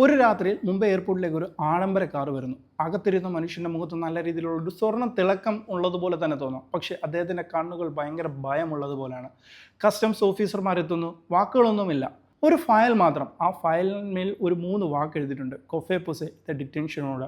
ഒരു രാത്രിയിൽ മുംബൈ എയർപോർട്ടിലേക്ക് ഒരു ആഡംബര കാർ വരുന്നു. അകത്തിരുന്ന മനുഷ്യൻ്റെ മുഖത്ത് നല്ല രീതിയിലുള്ള ഒരു സ്വർണ്ണ തിളക്കം ഉള്ളതുപോലെ തന്നെ തോന്നാം. പക്ഷേ അദ്ദേഹത്തിൻ്റെ കണ്ണുകൾ ഭയങ്കര ഭയമുള്ളതുപോലെയാണ്. കസ്റ്റംസ് ഓഫീസർമാരെത്തുന്നു. വാക്കുകളൊന്നുമില്ല, ഒരു ഫയൽ മാത്രം. ആ ഫയലിന്മേൽ ഒരു 3 വാക്ക് എഴുതിയിട്ടുണ്ട്: കൊഫെ പൊസെ ദ ഡിറ്റൻഷനോട്.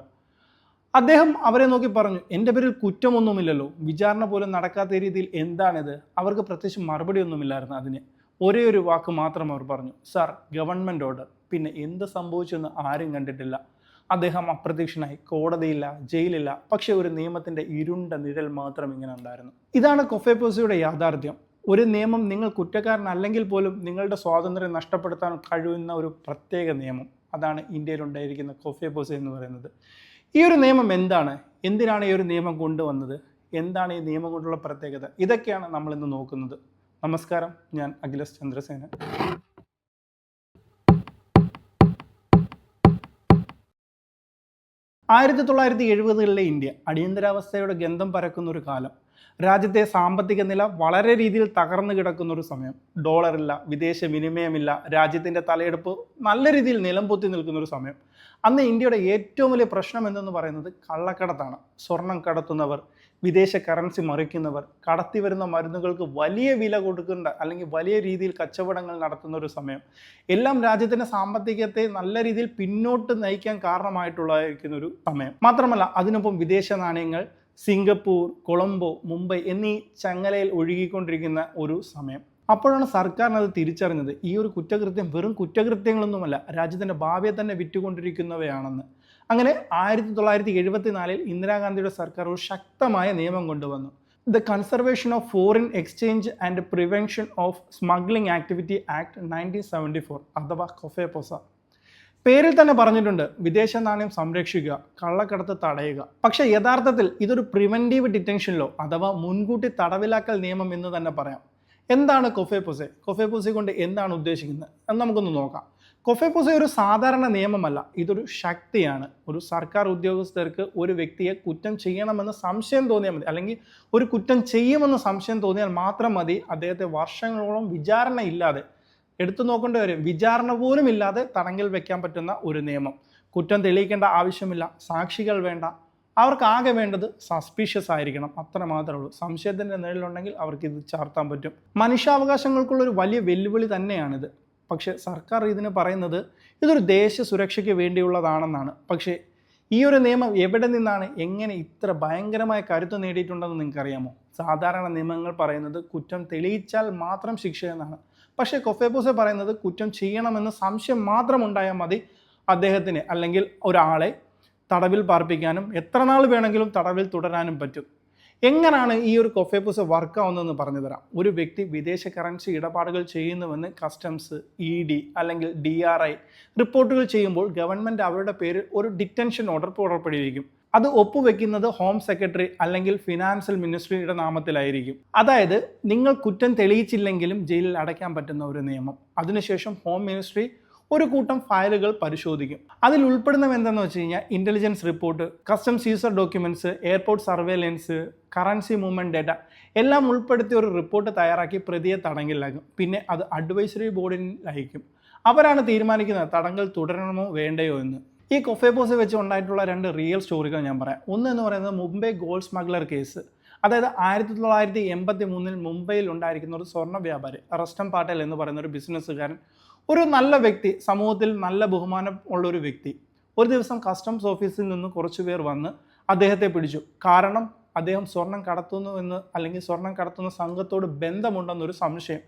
അദ്ദേഹം അവരെ നോക്കി പറഞ്ഞു, എൻ്റെ പേരിൽ കുറ്റമൊന്നുമില്ലല്ലോ, വിചാരണ പോലും നടക്കാത്ത രീതിയിൽ എന്താണിത്? അവർക്ക് പ്രത്യേകിച്ച് മറുപടി ഒന്നുമില്ലായിരുന്നു. അതിന് ഒരേ ഒരു വാക്ക് മാത്രം അവർ പറഞ്ഞു: സാർ, ഗവൺമെൻറ് ഓർഡർ. പിന്നെ എന്ത് സംഭവിച്ചെന്ന് ആരും കണ്ടിട്ടില്ല. അദ്ദേഹം അപ്രത്യക്ഷനായി. കോടതിയില്ല, ജയിലില്ല, പക്ഷെ ഒരു നിയമത്തിൻ്റെ ഇരുണ്ട നിഴൽ മാത്രം ഇങ്ങനെ ഉണ്ടായിരുന്നു. ഇതാണ് കൊഫെ പൊസയുടെ യാഥാർത്ഥ്യം. ഒരു നിയമം നിങ്ങൾ കുറ്റക്കാരനല്ലെങ്കിൽ പോലും നിങ്ങളുടെ സ്വാതന്ത്ര്യം നഷ്ടപ്പെടുത്താൻ കഴിയുന്ന ഒരു പ്രത്യേക നിയമം. അതാണ് ഇന്ത്യയിലുണ്ടായിരിക്കുന്ന കൊഫെ പൊസെ എന്ന് പറയുന്നത്. ഈ ഒരു നിയമം എന്താണ്? എന്തിനാണ് ഈ ഒരു നിയമം കൊണ്ടുവന്നത്? എന്താണ് ഈ നിയമം കൊണ്ടുള്ള പ്രത്യേകത? ഇതൊക്കെയാണ് നമ്മളിന്ന് നോക്കുന്നത്. നമസ്കാരം, ഞാൻ അഖിലസ് ചന്ദ്രസേന. 1970കളിലെ ഇന്ത്യ അടിയന്തരാവസ്ഥയുടെ ഗന്ധം പരക്കുന്ന ഒരു കാലം. രാജ്യത്തെ സാമ്പത്തിക നില വളരെ രീതിയിൽ തകർന്നു കിടക്കുന്ന ഒരു സമയം. ഡോളറില്ല, വിദേശ വിനിമയമില്ല, രാജ്യത്തിൻ്റെ തലയെടുപ്പ് നല്ല രീതിയിൽ നിലംപൊത്തി നിൽക്കുന്ന ഒരു സമയം. അന്ന് ഇന്ത്യയുടെ ഏറ്റവും വലിയ പ്രശ്നം എന്തെന്ന് പറയുന്നത് കള്ളക്കടത്താണ്. സ്വർണം കടത്തുന്നവർ, വിദേശ കറൻസി മറിക്കുന്നവർ, കടത്തി വരുന്ന മരുന്നുകൾക്ക് വലിയ വില കൊടുക്കേണ്ട അല്ലെങ്കിൽ വലിയ രീതിയിൽ കച്ചവടങ്ങൾ നടത്തുന്ന ഒരു സമയം. എല്ലാം രാജ്യത്തിൻ്റെ സാമ്പത്തികത്തെ നല്ല രീതിയിൽ പിന്നോട്ട് നയിക്കാൻ കാരണമായിട്ടുള്ളതായിരിക്കുന്ന ഒരു സമയം. മാത്രമല്ല, അതിനൊപ്പം വിദേശ നാണയങ്ങൾ സിംഗപ്പൂർ, കൊളംബോ, മുംബൈ എന്നീ ചങ്ങലയിൽ ഒഴുകിക്കൊണ്ടിരിക്കുന്ന ഒരു സമയം. അപ്പോഴാണ് സർക്കാരിന് അത് തിരിച്ചറിഞ്ഞത്, ഈ ഒരു കുറ്റകൃത്യം വെറും കുറ്റകൃത്യങ്ങളൊന്നുമല്ല, രാജ്യത്തിൻ്റെ ഭാവിയെ തന്നെ വിറ്റുകൊണ്ടിരിക്കുന്നവയാണെന്ന്. അങ്ങനെ 1974 ഇന്ദിരാഗാന്ധിയുടെ സർക്കാർ ഒരു ശക്തമായ നിയമം കൊണ്ടുവന്നു. The conservation of foreign exchange and prevention of smuggling activity act 1974 അഥവാ കൊഫെ പൊസ. പേരിൽ തന്നെ പറഞ്ഞിട്ടുണ്ട്, വിദേശ നാണയം സംരക്ഷിക്കുക, കള്ളക്കടത്ത് തടയുക. പക്ഷേ യഥാർത്ഥത്തിൽ ഇതൊരു പ്രിവെൻറ്റീവ് ഡിറ്റൻഷൻ ലോ അഥവാ മുൻകൂട്ടി തടവിലാക്കൽ നിയമം എന്ന് തന്നെ പറയാം. എന്താണ് കൊഫെ പൊസെ? കൊഫെ പൊസെ കൊണ്ട് എന്താണ് ഉദ്ദേശിക്കുന്നത് എന്ന് നമുക്കൊന്ന് നോക്കാം. കൊഫെ പൊസെ ഒരു സാധാരണ നിയമമല്ല, ഇതൊരു ശക്തിയാണ്. ഒരു സർക്കാർ ഉദ്യോഗസ്ഥർക്ക് ഒരു വ്യക്തിയെ കുറ്റം ചെയ്യണമെന്ന് സംശയം തോന്നിയാൽ മതി, അല്ലെങ്കിൽ ഒരു കുറ്റം ചെയ്യുമെന്ന് സംശയം തോന്നിയാൽ മാത്രം മതി അദ്ദേഹത്തെ വർഷങ്ങളോളം വിചാരണ ഇല്ലാതെ, എടുത്തു നോക്കേണ്ടി വരും, വിചാരണ പോലും ഇല്ലാതെ തടങ്കൽ വെക്കാൻ പറ്റുന്ന ഒരു നിയമം. കുറ്റം തെളിയിക്കേണ്ട ആവശ്യമില്ല, സാക്ഷികൾ വേണ്ട, അവർക്ക് ആകെ വേണ്ടത് സസ്പീഷ്യസ് ആയിരിക്കണം, അത്ര മാത്രമേ ഉള്ളൂ. സംശയത്തിൻ്റെ നിഴലുണ്ടെങ്കിൽ അവർക്ക് ഇത് ചാർത്താൻ പറ്റും. മനുഷ്യാവകാശങ്ങൾക്കുള്ളൊരു വലിയ വെല്ലുവിളി തന്നെയാണിത്. പക്ഷേ സർക്കാർ ഇതിന് പറയുന്നത് ഇതൊരു ദേശ സുരക്ഷയ്ക്ക് വേണ്ടിയുള്ളതാണെന്നാണ്. പക്ഷേ ഈ ഒരു നിയമം എവിടെ നിന്നാണ്, എങ്ങനെ ഇത്ര ഭയങ്കരമായ കരുത്ത് നേടിയിട്ടുണ്ടെന്ന് നിങ്ങൾക്കറിയാമോ? സാധാരണ നിയമങ്ങൾ പറയുന്നത് കുറ്റം തെളിയിച്ചാൽ മാത്രം ശിക്ഷ എന്നാണ്. പക്ഷേ കൊഫെ പൊസെ പറയുന്നത് കുറ്റം ചെയ്യണമെന്ന് സംശയം മാത്രം ഉണ്ടായാൽ മതി അദ്ദേഹത്തിന് അല്ലെങ്കിൽ ഒരാളെ തടവിൽ പാർപ്പിക്കാനും എത്ര നാൾ വേണമെങ്കിലും തടവിൽ തുടരാനും പറ്റും. എങ്ങനെയാണ് ഈ ഒരു കൊഫെ പൊസെ വർക്കാവുന്നതെന്ന് പറഞ്ഞു തരാം. ഒരു വ്യക്തി വിദേശ കറൻസി ഇടപാടുകൾ ചെയ്യുന്നുവെന്ന് കസ്റ്റംസ്, ED അല്ലെങ്കിൽ DRI റിപ്പോർട്ടുകൾ ചെയ്യുമ്പോൾ ഗവൺമെൻറ് അവരുടെ പേരിൽ ഒരു ഡിറ്റൻഷൻ ഓർഡർ പുറപ്പെടുവിക്കും. അത് ഒപ്പുവെക്കുന്നത് ഹോം സെക്രട്ടറി അല്ലെങ്കിൽ ഫിനാൻഷ്യൽ മിനിസ്ട്രിയുടെ നാമത്തിലായിരിക്കും. അതായത് നിങ്ങൾ കുറ്റം തെളിയിച്ചില്ലെങ്കിലും ജയിലിൽ അടയ്ക്കാൻ പറ്റുന്ന ഒരു നിയമം. അതിനുശേഷം ഹോം മിനിസ്ട്രി ഒരു കൂട്ടം ഫയലുകൾ പരിശോധിക്കും. അതിൽ ഉൾപ്പെടുന്നത് എന്താണെന്ന് വെച്ച് കഴിഞ്ഞാൽ intelligence report, customs seizure documents, airport surveillance, currency movement data എല്ലാം ഉൾപ്പെടുത്തി ഒരു റിപ്പോർട്ട് തയ്യാറാക്കി പ്രതിയെ തടങ്കലിലാക്കും. പിന്നെ അത് അഡ്വൈസറി ബോർഡിൽ അയക്കും. അവരാണ് തീരുമാനിക്കുന്നത് തടങ്കൽ തുടരണമോ വേണ്ടയോ എന്ന്. ഈ കൊഫെ പൊസെ വെച്ച് ഉണ്ടായിട്ടുള്ള 2 റിയൽ സ്റ്റോറികൾ ഞാൻ പറയാം. ഒന്ന് എന്ന് പറയുന്നത് മുംബൈ ഗോൾഡ് സ്മഗ്ലർ കേസ്. അതായത് 1983 മുംബൈയിൽ ഉണ്ടായിരിക്കുന്ന ഒരു സ്വർണ്ണ വ്യാപാരി റസ്റ്റം പാട്ടേൽ എന്ന് പറയുന്ന ഒരു ബിസിനസ്സുകാരൻ, ഒരു നല്ല വ്യക്തി, സമൂഹത്തിൽ നല്ല ബഹുമാനം ഉള്ളൊരു വ്യക്തി. ഒരു ദിവസം കസ്റ്റംസ് ഓഫീസിൽ നിന്ന് കുറച്ച് പേർ വന്ന് അദ്ദേഹത്തെ പിടിച്ചു. കാരണം അദ്ദേഹം സ്വർണം കടത്തുന്നുവെന്ന് അല്ലെങ്കിൽ സ്വർണം കടത്തുന്ന സംഘത്തോട് ബന്ധമുണ്ടെന്നൊരു സംശയം.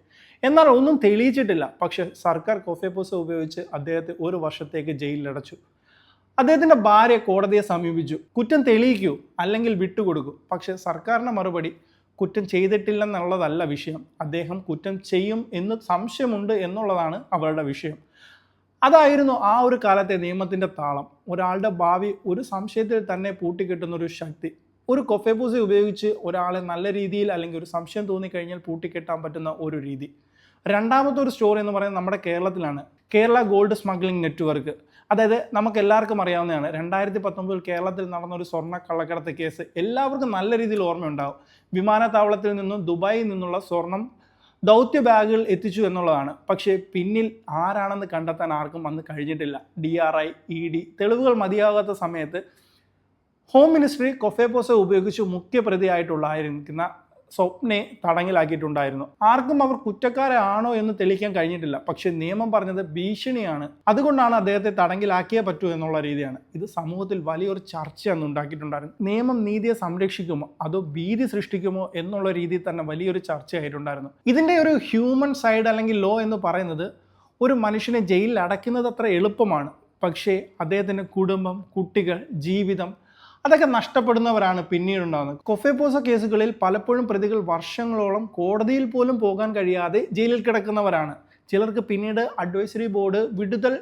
എന്നാൽ ഒന്നും തെളിയിച്ചിട്ടില്ല. പക്ഷേ സർക്കാർ കൊഫെ പൊസെ ഉപയോഗിച്ച് അദ്ദേഹത്തെ 1 വർഷത്തേക്ക് ജയിലിലടച്ചു. അദ്ദേഹത്തിൻ്റെ ഭാര്യ കോടതിയെ സമീപിച്ചു, കുറ്റം തെളിയിക്കൂ അല്ലെങ്കിൽ വിട്ടുകൊടുക്കൂ. പക്ഷേ സർക്കാരിൻ്റെ മറുപടി കുറ്റം ചെയ്തിട്ടില്ലെന്നുള്ളതല്ല വിഷയം, അദ്ദേഹം കുറ്റം ചെയ്യും എന്ന് സംശയമുണ്ട് എന്നുള്ളതാണ് അവരുടെ വിഷയം. അതായിരുന്നു ആ ഒരു കാലത്തെ നിയമത്തിൻ്റെ താളം. ഒരാളുടെ ഭാവി ഒരു സംശയത്തിൽ തന്നെ പൂട്ടിക്കെട്ടുന്നൊരു ശക്തി. ഒരു കൊഫെ പൊസെ ഉപയോഗിച്ച് ഒരാളെ നല്ല രീതിയിൽ അല്ലെങ്കിൽ ഒരു സംശയം തോന്നിക്കഴിഞ്ഞാൽ പൂട്ടിക്കെട്ടാൻ പറ്റുന്ന ഒരു രീതി. രണ്ടാമത്തെ ഒരു സ്റ്റോറി എന്ന് പറയുന്നത് നമ്മുടെ കേരളത്തിലാണ്. Kerala gold smuggling network. അതായത് നമുക്ക് എല്ലാവർക്കും അറിയാവുന്നതാണ്, 2019 കേരളത്തിൽ നടന്ന ഒരു സ്വർണ്ണ കള്ളക്കടത്ത് കേസ് എല്ലാവർക്കും നല്ല രീതിയിൽ ഓർമ്മയുണ്ടാകും. വിമാനത്താവളത്തിൽ നിന്നും ദുബായിൽ നിന്നുള്ള സ്വർണം ദൗത്യ ബാഗുകൾ എത്തിച്ചു എന്നുള്ളതാണ്. പക്ഷേ പിന്നിൽ ആരാണെന്ന് കണ്ടെത്താൻ ആർക്കും അന്ന് കഴിഞ്ഞിട്ടില്ല. DRI, ED തെളിവുകൾ മതിയാകാത്ത സമയത്ത് ഹോം മിനിസ്ട്രി കൊഫേപോസെ ഉപയോഗിച്ച് മുഖ്യപ്രതിയായിട്ടുള്ളായിരിക്കുന്ന സ്വപ്നയെ തടങ്കിലാക്കിയിട്ടുണ്ടായിരുന്നു. ആർക്കും അവർ കുറ്റക്കാരാണോ എന്ന് തെളിയിക്കാൻ കഴിഞ്ഞിട്ടില്ല. പക്ഷേ നിയമം പറഞ്ഞത് ഭീഷണിയാണ്, അതുകൊണ്ടാണ് അദ്ദേഹത്തെ തടങ്കിലാക്കിയേ പറ്റൂ എന്നുള്ള രീതിയാണ്. ഇത് സമൂഹത്തിൽ വലിയൊരു ചർച്ച അന്ന് ഉണ്ടാക്കിയിട്ടുണ്ടായിരുന്നു. നിയമം നീതിയെ സംരക്ഷിക്കുമോ അതോ ഭീതി സൃഷ്ടിക്കുമോ എന്നുള്ള രീതിയിൽ തന്നെ വലിയൊരു ചർച്ചയായിട്ടുണ്ടായിരുന്നു. ഇതിൻ്റെ ഒരു ഹ്യൂമൻ സൈഡ് അല്ലെങ്കിൽ ലോ എന്ന് പറയുന്നത് ഒരു മനുഷ്യനെ ജയിലിൽ അടയ്ക്കുന്നത് അത്ര എളുപ്പമാണ്. പക്ഷേ അദ്ദേഹത്തിൻ്റെ കുടുംബം, കുട്ടികൾ, ജീവിതം അതൊക്കെ നഷ്ടപ്പെടുന്നവരാണ് പിന്നീടുണ്ടാകുന്നത്. കൊഫേപോസ കേസുകളിൽ പലപ്പോഴും പ്രതികൾ വർഷങ്ങളോളം കോടതിയിൽ പോലും പോകാൻ കഴിയാതെ ജയിലിൽ കിടക്കുന്നവരാണ്. ചിലർക്ക് പിന്നീട് അഡ്വൈസറി ബോർഡ് വിടുതൽ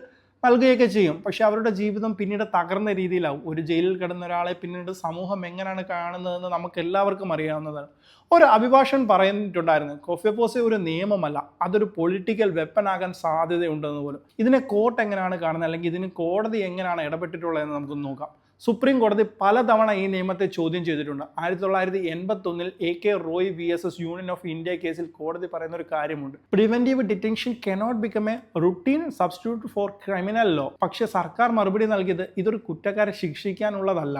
നൽകുകയൊക്കെ ചെയ്യും. പക്ഷെ അവരുടെ ജീവിതം പിന്നീട് തകർന്ന രീതിയിലാവും. ഒരു ജയിലിൽ കിടന്ന ഒരാളെ പിന്നീട് സമൂഹം എങ്ങനെയാണ് കാണുന്നതെന്ന് നമുക്ക് എല്ലാവർക്കും അറിയാവുന്നതാണ്. ഒരു അഭിഭാഷകൻ പറഞ്ഞിട്ടുണ്ടായിരുന്നു, കൊഫേപോസെ ഒരു നിയമമല്ല, അതൊരു പൊളിറ്റിക്കൽ വെപ്പൺ ആകാൻ സാധ്യതയുണ്ടെന്ന് പോലും. ഇതിനെ കോർട്ട് എങ്ങനെയാണ് കാണുന്നത്, അല്ലെങ്കിൽ ഇതിന് കോടതി എങ്ങനെയാണ് ഇടപെട്ടിട്ടുള്ളതെന്ന് നമുക്ക് നോക്കാം. സുപ്രീം കോടതി പലതവണ ഈ നിയമത്തെ ചോദ്യം ചെയ്തിട്ടുണ്ട്. 1981 AK Roy VSS union of India കേസിൽ കോടതി പറയുന്ന ഒരു കാര്യമുണ്ട്, preventive detention cannot become A routine substitute for criminal law. പക്ഷേ സർക്കാർ മറുപടി നൽകിയത് ഇതൊരു കുറ്റക്കാരെ ശിക്ഷിക്കാനുള്ളതല്ല,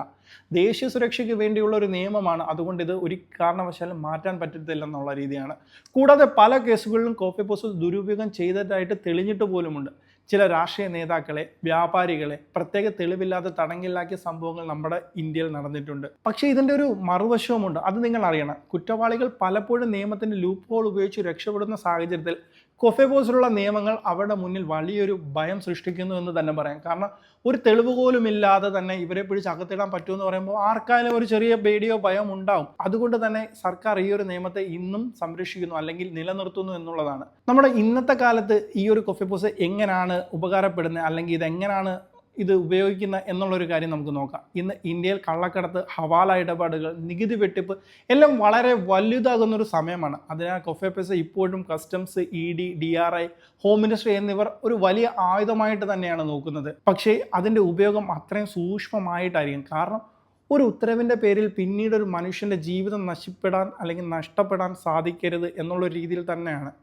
ദേശീയ സുരക്ഷയ്ക്ക് വേണ്ടിയുള്ള ഒരു നിയമമാണ്, അതുകൊണ്ട് ഇത് ഒരു കാരണവശാലും മാറ്റാൻ പറ്റത്തില്ലെന്നുള്ള രീതിയാണ്. കൂടാതെ പല കേസുകളിലും കൊഫേപോസെ ദുരുപയോഗം ചെയ്തതായിട്ട് തെളിഞ്ഞിട്ട് പോലുമുണ്ട്. ചില രാഷ്ട്രീയ നേതാക്കളെ, വ്യാപാരികളെ പ്രത്യേക തെളിവില്ലാതെ തടങ്കിലാക്കിയ സംഭവങ്ങൾ നമ്മുടെ ഇന്ത്യയിൽ നടന്നിട്ടുണ്ട്. പക്ഷേ ഇതിൻ്റെ ഒരു മറുവശവുമുണ്ട്, അത് നിങ്ങൾ അറിയണം. കുറ്റവാളികൾ പലപ്പോഴും നിയമത്തിൻ്റെ ലൂപ്പ് ഹോൾ ഉപയോഗിച്ച് രക്ഷപ്പെടുന്ന സാഹചര്യത്തിൽ കൊഫേപോസിലുള്ള നിയമങ്ങൾ അവരുടെ മുന്നിൽ വലിയൊരു ഭയം സൃഷ്ടിക്കുന്നു എന്ന് തന്നെ പറയാം. കാരണം ഒരു തെളിവ് പോലും ഇല്ലാതെ തന്നെ ഇവരെ പിടിച്ച് അകത്തിടാൻ പറ്റുമെന്ന് പറയുമ്പോൾ ആർക്കായാലും ഒരു ചെറിയ പേടിയോ ഭയം ഉണ്ടാവും. അതുകൊണ്ട് തന്നെ സർക്കാർ ഈ ഒരു നിയമത്തെ ഇന്നും സംരക്ഷിക്കുന്നു അല്ലെങ്കിൽ നിലനിർത്തുന്നു എന്നുള്ളതാണ്. നമ്മുടെ ഇന്നത്തെ കാലത്ത് ഈ ഒരു കൊഫേപോസെ എങ്ങനെയാണ് ഉപകാരപ്പെടുന്നത്, അല്ലെങ്കിൽ ഇതെങ്ങനെയാണ് ഇത് ഉപയോഗിക്കുന്ന എന്നുള്ളൊരു കാര്യം നമുക്ക് നോക്കാം. ഇന്ന് ഇന്ത്യയിൽ കള്ളക്കടത്ത്, ഹവാല ഇടപാടുകൾ, നികുതി വെട്ടിപ്പ് എല്ലാം വളരെ വലുതാകുന്നൊരു സമയമാണ്. അതിനാൽ കൊഫേപോസെ ഇപ്പോഴും customs, ED, DRI, home ministry എന്നിവർ ഒരു വലിയ ആയുധമായിട്ട് തന്നെയാണ് നോക്കുന്നത്. പക്ഷേ അതിൻ്റെ ഉപയോഗം അത്രയും സൂക്ഷ്മമായിട്ടായിരിക്കും. കാരണം ഒരു ഉത്തരവിൻ്റെ പേരിൽ പിന്നീട് ഒരു മനുഷ്യൻ്റെ ജീവിതം നശിപ്പെടാൻ അല്ലെങ്കിൽ നഷ്ടപ്പെടാൻ സാധിക്കരുത് എന്നുള്ള രീതിയിൽ തന്നെയാണ്.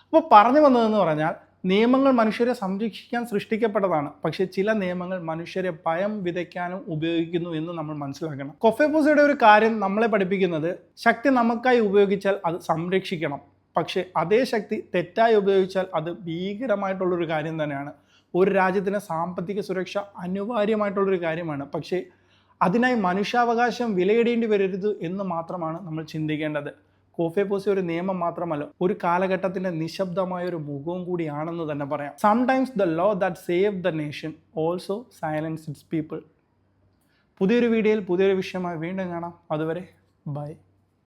അപ്പോൾ പറഞ്ഞു വന്നതെന്ന് പറഞ്ഞാൽ, നിയമങ്ങൾ മനുഷ്യരെ സംരക്ഷിക്കാൻ സൃഷ്ടിക്കപ്പെട്ടതാണ്. പക്ഷേ ചില നിയമങ്ങൾ മനുഷ്യരെ ഭയം വിതയ്ക്കാനും ഉപയോഗിക്കുന്നു എന്ന് നമ്മൾ മനസ്സിലാക്കണം. കൊഫേപോസയുടെ ഒരു കാര്യം നമ്മളെ പഠിപ്പിക്കുന്നത്, ശക്തി നമുക്കായി ഉപയോഗിച്ചാൽ അത് സംരക്ഷിക്കണം, പക്ഷേ അതേ ശക്തി തെറ്റായി ഉപയോഗിച്ചാൽ അത് ഭീകരമായിട്ടുള്ളൊരു കാര്യം തന്നെയാണ്. ഒരു രാജ്യത്തിന് സാമ്പത്തിക സുരക്ഷ അനിവാര്യമായിട്ടുള്ളൊരു കാര്യമാണ്. പക്ഷേ അതിനായി മനുഷ്യാവകാശം വിലയിടേണ്ടി വരരുത് എന്ന് മാത്രമാണ് നമ്മൾ ചിന്തിക്കേണ്ടത്. കൊഫേപോസെ ഒരു നിയമം മാത്രമല്ല, ഒരു കാലഘട്ടത്തിൻ്റെ നിശബ്ദമായ ഒരു മുഖവും കൂടിയാണെന്ന് തന്നെ പറയാം. Sometimes the law that save the nation also silence its people. പുതിയൊരു വീഡിയോയിൽ പുതിയൊരു വിഷയമായി വീണ്ടും കാണാം. അതുവരെ ബൈ.